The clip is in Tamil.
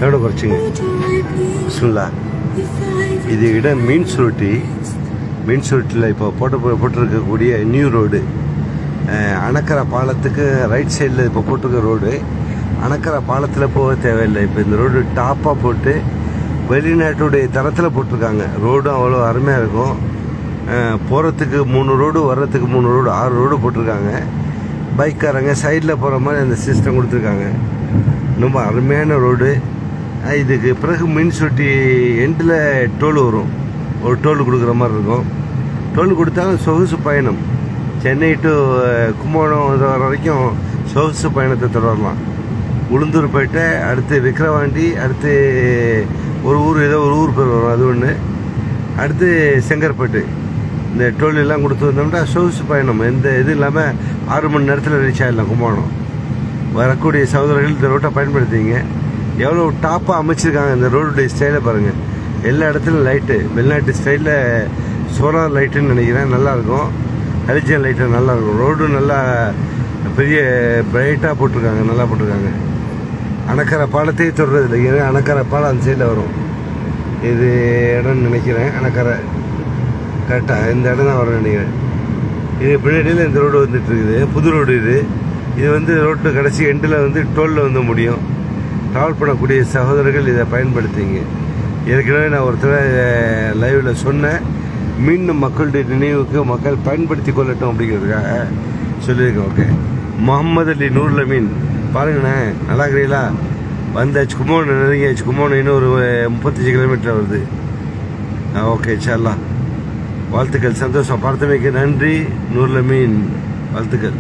எவ்வளோ குறைச்சிங்க? பிஸ்மில்லா. இது இடம் மீன் சுருட்டியில் இப்போ போட்டிருக்கக்கூடிய நியூ ரோடு. அணக்கரை பாலத்துக்கு ரைட் சைடில் இப்போ போட்டிருக்க ரோடு. அணக்கரை பாலத்தில் போக தேவையில்லை. இப்போ இந்த ரோடு டாப்பாக போட்டு வெளிநாட்டுடைய தரத்தில் போட்டிருக்காங்க. ரோடும் அவ்வளோ அருமையாக இருக்கும். போகிறதுக்கு 3 ரோடு, வர்றதுக்கு 3 ரோடு, 6 ரோடு போட்டிருக்காங்க. பைக்காரங்க சைடில் போகிற மாதிரி அந்த சிஸ்டம் கொடுத்துருக்காங்க. ரொம்ப அருமையான ரோடு. இதுக்கு பிறகு மின்சுட்டி எண்டில் டோல் வரும். ஒரு டோல் கொடுக்குற மாதிரி இருக்கும். டோல் கொடுத்தாலும் சொகுசு பயணம். சென்னை டு கும்பகோணம் வர வரைக்கும் சொகுசு பயணத்தை தொடரலாம். உளுந்தூர் போயிட்டு அடுத்து விக்கிரவாண்டி, அடுத்து ஒரு ஊர் பேர் வரும், அது ஒன்று. அடுத்து செங்கற்பட்டு. இந்த டோல் எல்லாம் கொடுத்து வந்தோம்னா சொகுசு பயணம் எந்த இது இல்லாமல் 6 மணி நேரத்தில் ரீச் ஆகிடலாம் கும்பகோணம். வரக்கூடிய சகோதரர்கள் இந்த ரோட்டை பயன்படுத்திங்க. எவ்வளோ டாப்பாக அமைச்சிருக்காங்க இந்த ரோடுடைய ஸ்டைலை பாருங்கள். எல்லா இடத்துலையும் லைட்டு, வெளிநாட்டு ஸ்டைலில் சோலார் லைட்டுன்னு நினைக்கிறேன். நல்லாயிருக்கும். ஹெலிஜன் லைட்டு நல்லாயிருக்கும். ரோடு நல்லா பெரிய பிரைட்டாக போட்டிருக்காங்க, நல்லா போட்டிருக்காங்க. அணக்கரை பாலத்தையே தொடர்றது இல்லை. ஏன்னா அணக்கரை பாலம் அந்த சைடில் வரும். இது இடம்னு நினைக்கிறேன். அணக்கரை கரெக்டாக இந்த இடம் தான் வரும்னு நினைக்கிறேன். இது பின்னாடியில் இந்த ரோடு வந்துட்டு இருக்குது. புது ரோடு இது. இது வந்து ரோட்டு கடைசி எண்டில் வந்து டோலில் வந்து முடியும். ட்ராவல் பண்ணக்கூடிய சகோதரர்கள் இதை பயன்படுத்திங்க. ஏற்கனவே நான் ஒருத்தர் லைவில் சொன்னேன். மீண்டும் மக்களுடைய நினைவுக்கு மக்கள் பயன்படுத்தி கொள்ளட்டும் அப்படிங்கிறதுக்காக சொல்லியிருக்கேன். ஓகே. முகமது அலி நூறுல மீன் பாருங்கண்ணே, நல்லா இருக்கிறீங்களா? வந்தாச்சு, கும்பகோணம் நெருங்கியாச்சு. கும்பகோணம் இன்னும் ஒரு 35 கிலோமீட்டர் வருது. ஓகே, இன்ஷா அல்லாஹ். வாழ்த்துக்கள், சந்தோஷம். பார்த்தமைக்கு நன்றி. நூறுல மீன் வாழ்த்துக்கள்.